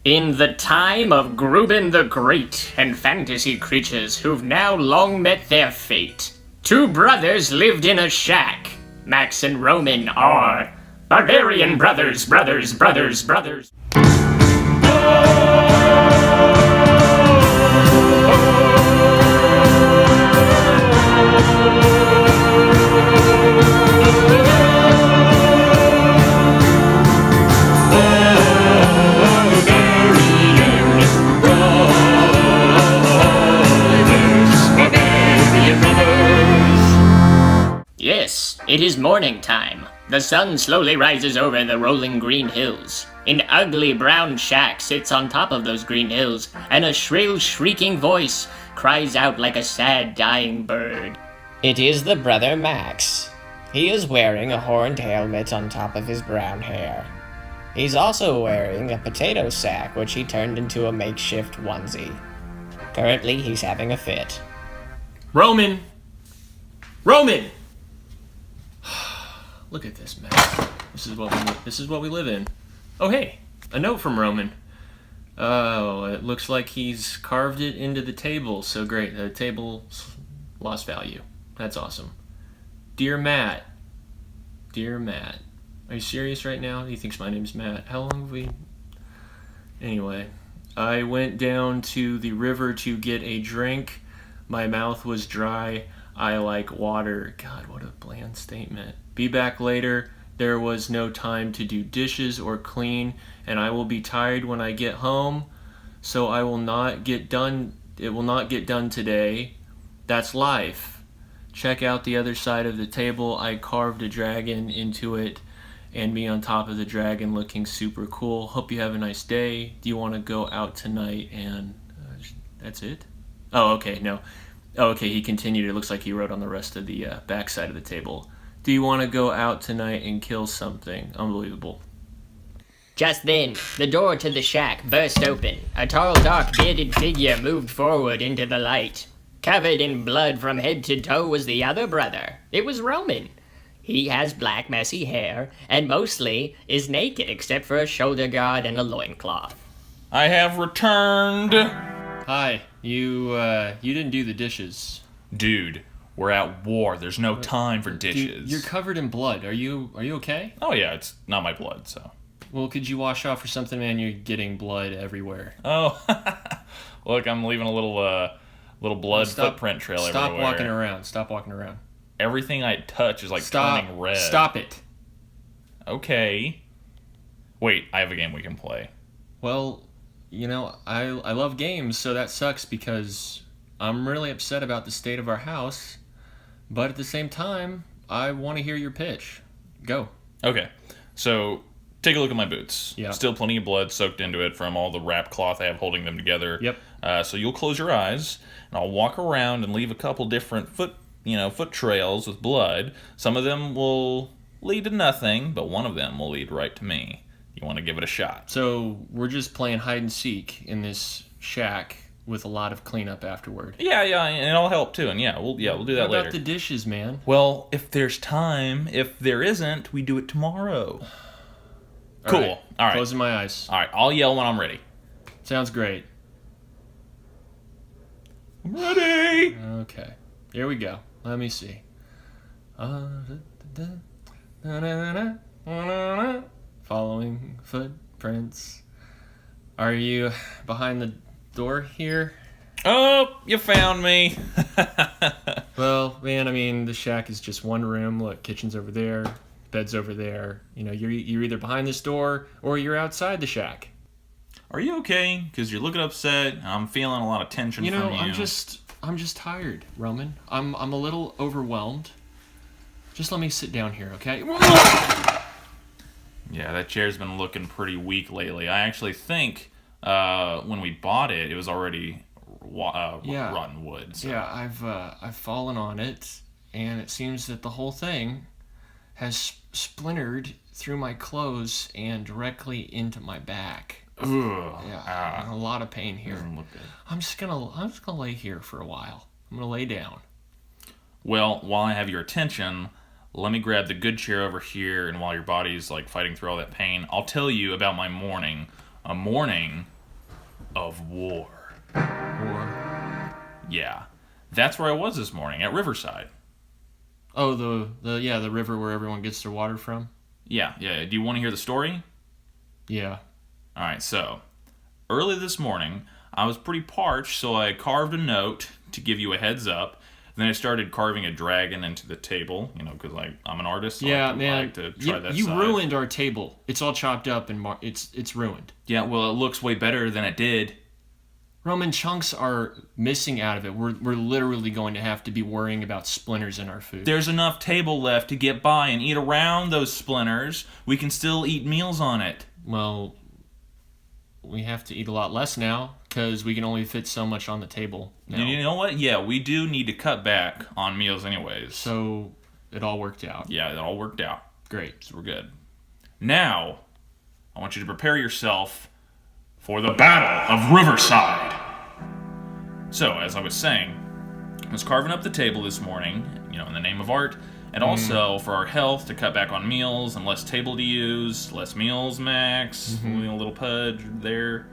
In the time of Gruben the Great and fantasy creatures who've now long met their fate, two brothers lived in a shack. Max and Roman are Barbarian Brothers, brothers, brothers, brothers. Yes, it is morning time. The sun slowly rises over the rolling green hills. An ugly brown shack sits on top of those green hills, and a shrill, shrieking voice cries out like a sad, dying bird. It is the brother Max. He is wearing a horned helmet on top of his brown hair. He's also wearing a potato sack, which he turned into a makeshift onesie. Currently, he's having a fit. Roman! Roman! Look at this mess. This is what we live in. Oh hey, a note from Roman. Oh, it looks like he's carved it into the table. So great, the table's lost value. That's awesome. Dear Matt. Dear Matt. Are you serious right now? He thinks my name's Matt. How long have we... Anyway, I went down to the river to get a drink. My mouth was dry. I like water. God, what a bland statement. Be back later. There was no time to do dishes or clean, and I will be tired when I get home, so I will not get done. It will not get done today. That's life. Check out the other side of the table. I carved a dragon into it, and me on top of the dragon looking super cool. Hope you have a nice day. Do you want to go out tonight? And that's it? Oh, okay, no. Oh, okay, he continued. It looks like he wrote on the rest of the back side of the table. Do you want to go out tonight and kill something? Unbelievable. Just then, the door to the shack burst open. A tall, dark, bearded figure moved forward into the light. Covered in blood from head to toe was the other brother. It was Roman. He has black, messy hair, and mostly is naked except for a shoulder guard and a loincloth. I have returned. Hi, you didn't do the dishes. Dude, we're at war. There's no time for dishes. Dude, you're covered in blood. Are you okay? Oh yeah, it's not my blood, so. Well, could you wash off or something, man? You're getting blood everywhere. Oh, look, I'm leaving a little blood footprint trail everywhere. Stop walking around. Everything I touch is like turning red. Stop it. Okay. Wait, I have a game we can play. Well, you know, I love games, so that sucks because I'm really upset about the state of our house, but at the same time, I want to hear your pitch. Go. Okay, so take a look at my boots. Yeah. Still plenty of blood soaked into it from all the wrap cloth I have holding them together. Yep. So you'll close your eyes, and I'll walk around and leave a couple different foot trails with blood. Some of them will lead to nothing, but one of them will lead right to me. You want to give it a shot. So we're just playing hide and seek in this shack with a lot of cleanup afterward. Yeah, and it'll help too. And we'll do that later. What about the dishes, man? Well, if there's time. If there isn't, we do it tomorrow. Cool. All right. Closing my eyes. All right. I'll yell when I'm ready. Sounds great. I'm ready. Okay. Here we go. Let me see. Following footprints. Are you behind the door here? Oh, you found me. Well, man, I mean, the shack is just one room. Look, kitchen's over there, bed's over there. You know, you're either behind this door or you're outside the shack. Are you okay? Because you're looking upset. I'm feeling a lot of tension from you. I'm just tired, Roman. I'm a little overwhelmed. Just let me sit down here, okay? Yeah, that chair's been looking pretty weak lately. I actually think when we bought it, it was already rotten wood. So. Yeah, I've fallen on it, and it seems that the whole thing has splintered through my clothes and directly into my back. Ugh. Yeah, a lot of pain here. Doesn't look good. I'm just gonna lay here for a while. I'm gonna lay down. Well, while I have your attention, let me grab the good chair over here, and while your body's like fighting through all that pain, I'll tell you about my morning. A morning of war. Or Yeah. That's where I was this morning, at Riverside. oh, the river where everyone gets their water from. Yeah. Do you want to hear the story? Yeah. All right, so early this morning, I was pretty parched, so I carved a note to give you a heads up. Then I started carving a dragon into the table, because I'm an artist. So Yeah, I man. like to try that You side. ruined our table. It's all chopped up and it's ruined. Yeah, well, it looks way better than it did. Roman, chunks are missing out of it. We're literally going to have to be worrying about splinters in our food. There's enough table left to get by and eat around those splinters. We can still eat meals on it. Well, we have to eat a lot less now because we can only fit so much on the table now. You know what? Yeah, we do need to cut back on meals anyways. So it all worked out. Yeah, it all worked out. Great. So we're good. Now, I want you to prepare yourself for the Battle of Riverside. So, as I was saying, I was carving up the table this morning, in the name of art, and also for our health to cut back on meals and less table to use, less meals max, a little pudge there.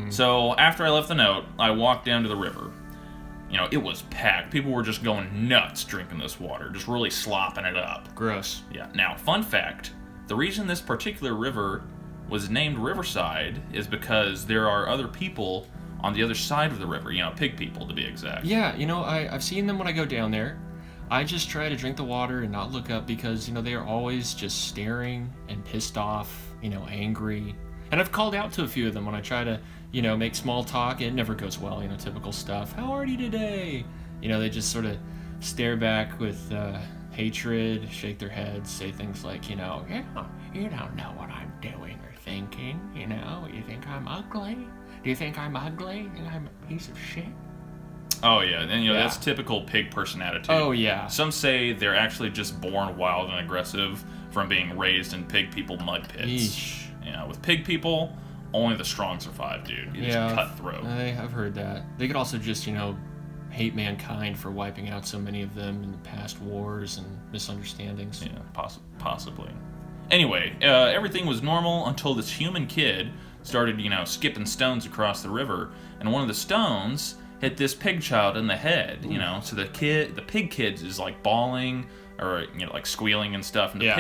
So, after I left the note, I walked down to the river. It was packed. People were just going nuts drinking this water, just really slopping it up. Gross. Yeah. Now, fun fact, the reason this particular river was named Riverside is because there are other people on the other side of the river, pig people to be exact. Yeah, I've seen them when I go down there. I just try to drink the water and not look up because, they are always just staring and pissed off, angry. And I've called out to a few of them when I try to, make small talk. It never goes well, typical stuff. How are you today? They just sort of stare back with hatred, shake their heads, say things like, yeah, you don't know what I'm doing or thinking, You think I'm ugly? Do you think I'm ugly? You think I'm a piece of shit? Oh, yeah. And, Yeah. that's typical pig person attitude. Oh, yeah. Some say they're actually just born wild and aggressive from being raised in pig people mud pits. Yeesh. With pig people, only the strong survive, dude. It's cutthroat. I've heard that. They could also just, hate mankind for wiping out so many of them in the past wars and misunderstandings. Yeah, possibly. Anyway, everything was normal until this human kid started, skipping stones across the river, and one of the stones hit this pig child in the head, so the pig kid is like bawling or, like squealing and stuff, and the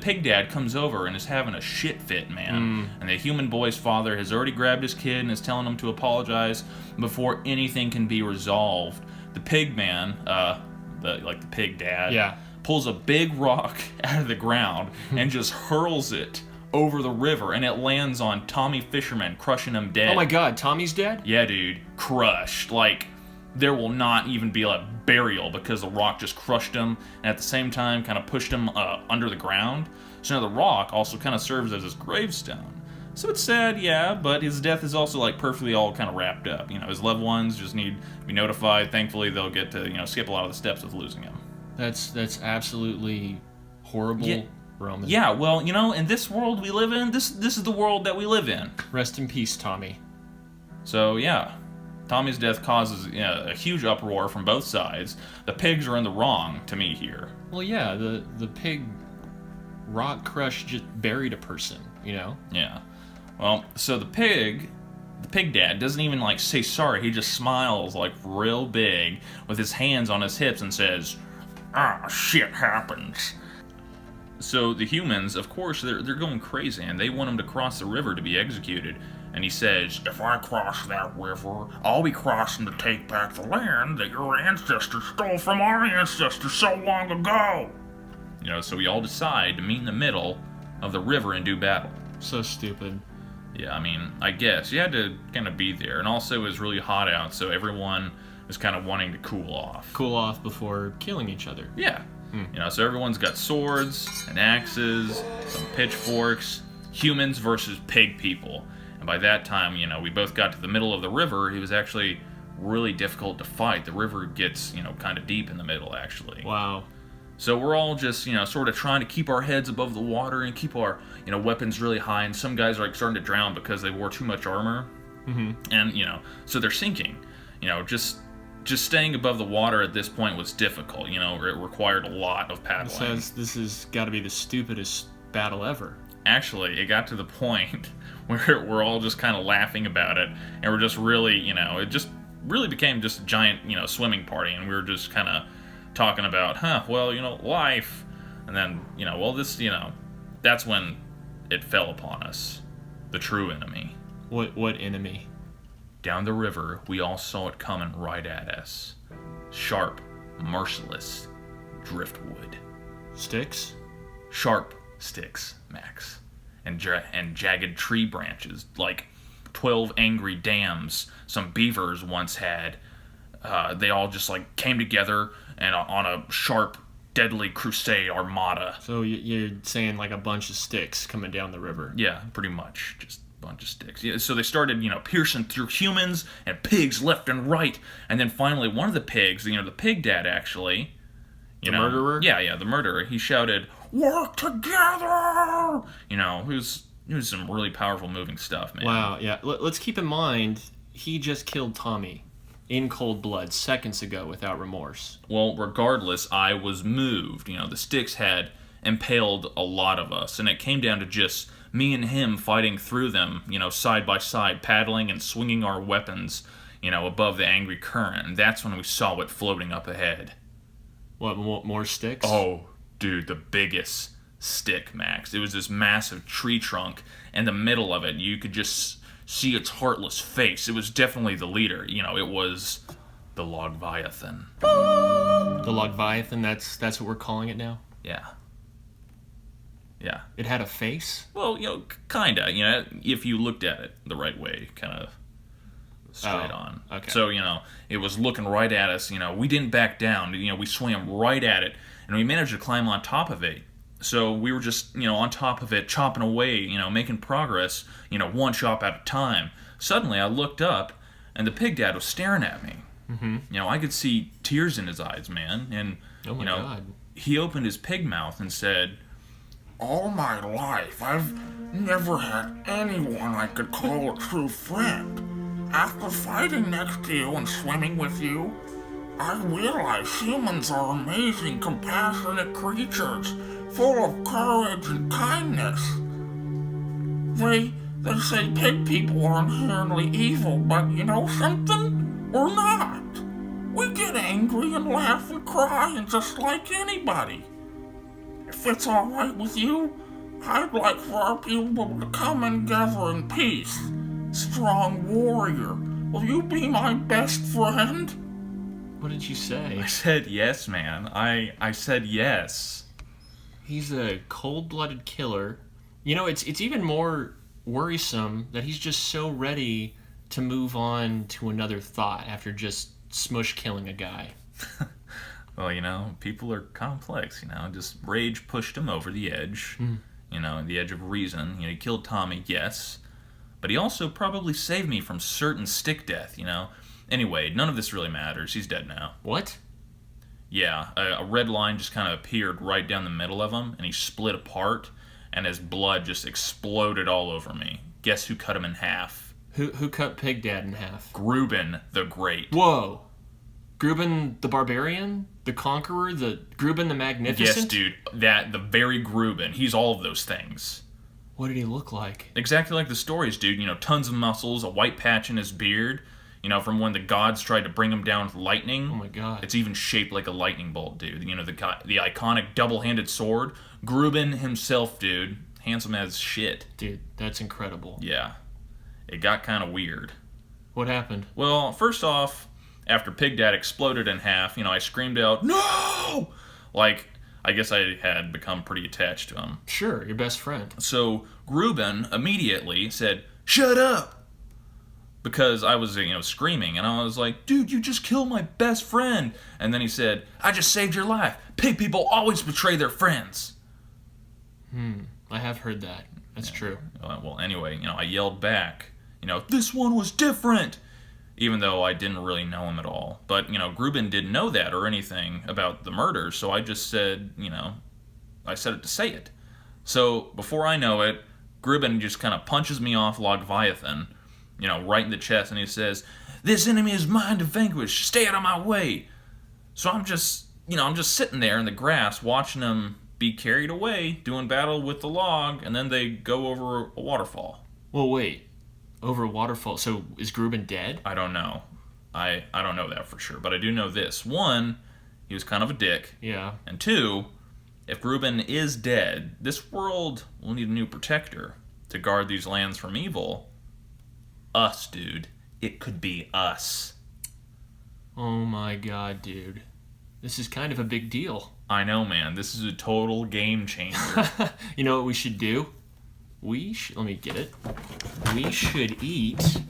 pig dad comes over and is having a shit fit, man. And the human boy's father has already grabbed his kid and is telling him to apologize before anything can be resolved. The pig man, the pig dad, pulls a big rock out of the ground and just hurls it over the river, and it lands on Tommy Fisherman, crushing him dead. Oh my god, Tommy's dead? Yeah, dude. Crushed. Like, there will not even be a burial because the rock just crushed him, and at the same time kind of pushed him under the ground. So now the rock also kind of serves as his gravestone. So it's sad, yeah, but his death is also like perfectly all kind of wrapped up. His loved ones just need to be notified. Thankfully, they'll get to, skip a lot of the steps with losing him. That's absolutely horrible. Yeah. Roman. Yeah, well, in this world we live in, this is the world that we live in. Rest in peace, Tommy. So, yeah. Tommy's death causes a huge uproar from both sides. The pigs are in the wrong, to me, here. Well, yeah, the pig rock crush just buried a person, Yeah. Well, so the pig dad doesn't even, say sorry. He just smiles, real big, with his hands on his hips and says, shit happens. So the humans, of course, they're going crazy, and they want him to cross the river to be executed. And he says, if I cross that river, I'll be crossing to take back the land that your ancestors stole from our ancestors so long ago. So we all decide to meet in the middle of the river and do battle. So stupid. Yeah, I mean, I guess. You had to kind of be there. And also it was really hot out, so everyone was kind of wanting to cool off. Cool off before killing each other. Yeah. So everyone's got swords and axes, some pitchforks, humans versus pig people. And by that time, we both got to the middle of the river. It was actually really difficult to fight. The river gets, kind of deep in the middle, actually. Wow. So we're all just, sort of trying to keep our heads above the water and keep our, weapons really high. And some guys are, starting to drown because they wore too much armor. And, so they're sinking. Just staying above the water at this point was difficult. It required a lot of paddling. This has got to be the stupidest battle ever. actually, it got to the point where we're all just kind of laughing about it, and we're just really, it just really became just a giant, swimming party, and we were just kind of talking about, life, and then, that's when it fell upon us, the true enemy. What enemy? Down the river, we all saw it coming right at us. Sharp, merciless driftwood. Sticks? Sharp sticks, Max. And jagged tree branches, like 12 angry dams some beavers once had. They all just came together and on a sharp, deadly crusade armada. So you're saying a bunch of sticks coming down the river? Yeah, pretty much. Just a bunch of sticks. Yeah, so they started, piercing through humans and pigs left and right. And then finally, one of the pigs, the pig dad actually... The murderer? Yeah, the murderer. He shouted, "Work together!" It was some really powerful, moving stuff, man. Wow, yeah. Let's keep in mind, he just killed Tommy in cold blood seconds ago without remorse. Well, regardless, I was moved. The sticks had impaled a lot of us, and it came down to just me and him fighting through them, side by side, paddling and swinging our weapons, above the angry current. And that's when we saw it floating up ahead. What, more sticks? Oh, dude, the biggest stick, Max. It was this massive tree trunk, and the middle of it, you could just see its heartless face. It was definitely the leader. It was the Logviathan. The Logviathan, that's what we're calling it now? Yeah. Yeah. It had a face? Well, kinda. If you looked at it the right way, kind of straight on. Okay. So, it was looking right at us. We didn't back down. We swam right at it, and we managed to climb on top of it. So we were just, on top of it, chopping away, making progress, one chop at a time. Suddenly, I looked up, and the pig dad was staring at me. Mm-hmm. I could see tears in his eyes, man. And, oh my God. He opened his pig mouth and said, "All my life, I've never had anyone I could call a true friend. After fighting next to you and swimming with you, I realize humans are amazing, compassionate creatures, full of courage and kindness. They say pig people are inherently evil, but you know something? We're not. We get angry and laugh and cry and just like anybody. If it's alright with you, I'd like for our people to come and gather in peace. Strong warrior, will you be my best friend?" What did you say? I said yes, man. I said yes. He's a cold-blooded killer. It's even more worrisome that he's just so ready to move on to another thought after just smush killing a guy. Well, people are complex, just rage pushed him over the edge, the edge of reason. He killed Tommy, yes, but he also probably saved me from certain stick death, Anyway, none of this really matters. He's dead now. What? Yeah, a red line just kind of appeared right down the middle of him, and he split apart, and his blood just exploded all over me. Guess who cut him in half? Who cut Pig Dad in half? Gruben the Great. Whoa! Gruben the Barbarian? The Conqueror? The Gruben the Magnificent? Yes, dude. The very Gruben. He's all of those things. What did he look like? Exactly like the stories, dude. Tons of muscles, a white patch in his beard. From when the gods tried to bring him down with lightning. Oh my God. It's even shaped like a lightning bolt, dude. The iconic double-handed sword. Gruben himself, dude. Handsome as shit. Dude, that's incredible. Yeah. It got kind of weird. What happened? Well, first off, after Pig Dad exploded in half, I screamed out, "No!" I guess I had become pretty attached to him. Sure, your best friend. So Gruben immediately said, "Shut up!" Because I was, screaming, and I was like, "Dude, you just killed my best friend!" And then he said, "I just saved your life. Pig people always betray their friends." I have heard that. That's true. Well, anyway, I yelled back, "This one was different!" Even though I didn't really know him at all. But, Gruben didn't know that or anything about the murder, so I just said, I said it to say it. So, before I know it, Gruben just kind of punches me off Logviathan, right in the chest, and he says, "This enemy is mine to vanquish. Stay out of my way." So I'm just sitting there in the grass watching him, be carried away doing battle with the log, and then they go over a waterfall. Well, wait. Over a waterfall. So is Gruben dead? I don't know. I don't know that for sure, but I do know this. One, he was kind of a dick. Yeah. And two, if Gruben is dead, this world will need a new protector to guard these lands from evil. Us, dude. It could be us. Oh my god, dude. This is kind of a big deal. I know, man. This is a total game changer. You know what we should do? Let me get it. We should eat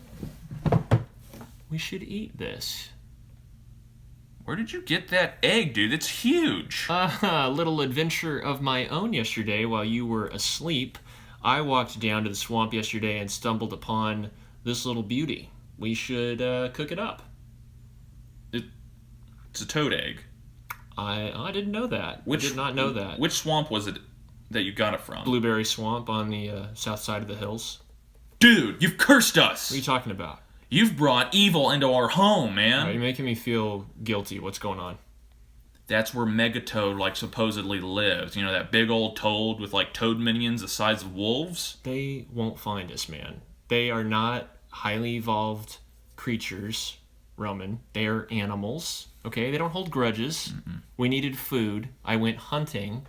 this. Where did you get that egg, dude? It's huge. A little adventure of my own yesterday while you were asleep. I walked down to the swamp yesterday and stumbled upon this little beauty. We should cook it up. It's a toad egg. I didn't know that. I did not know that. Which swamp was it that you got it from? Blueberry Swamp on the south side of the hills. Dude, you've cursed us. What are you talking about? You've brought evil into our home, man. You're making me feel guilty. What's going on? That's where Megatoad, supposedly lives. You know, that big old toad with, toad minions the size of wolves? They won't find us, man. They are not highly evolved creatures, Roman. They are animals, okay? They don't hold grudges. Mm-mm. We needed food. I went hunting.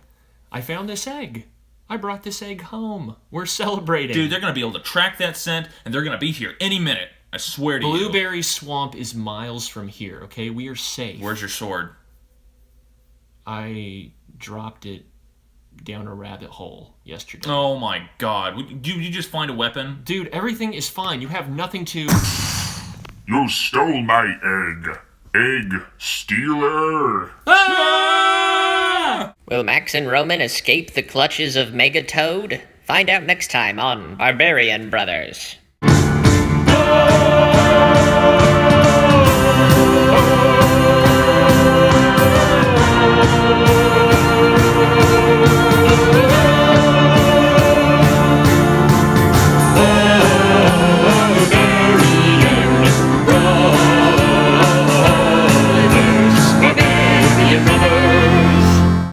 I found this egg. I brought this egg home. We're celebrating. Dude, they're going to be able to track that scent, and they're going to be here any minute. I swear to you. Blueberry Swamp is miles from here, okay? We are safe. Where's your sword? I dropped it down a rabbit hole yesterday. Oh my god. Did you just find a weapon? Dude, everything is fine. You have nothing to... You stole my egg. Egg stealer. Ah! Will Max and Roman escape the clutches of Megatoad? Find out next time on Barbarian Brothers. Oh!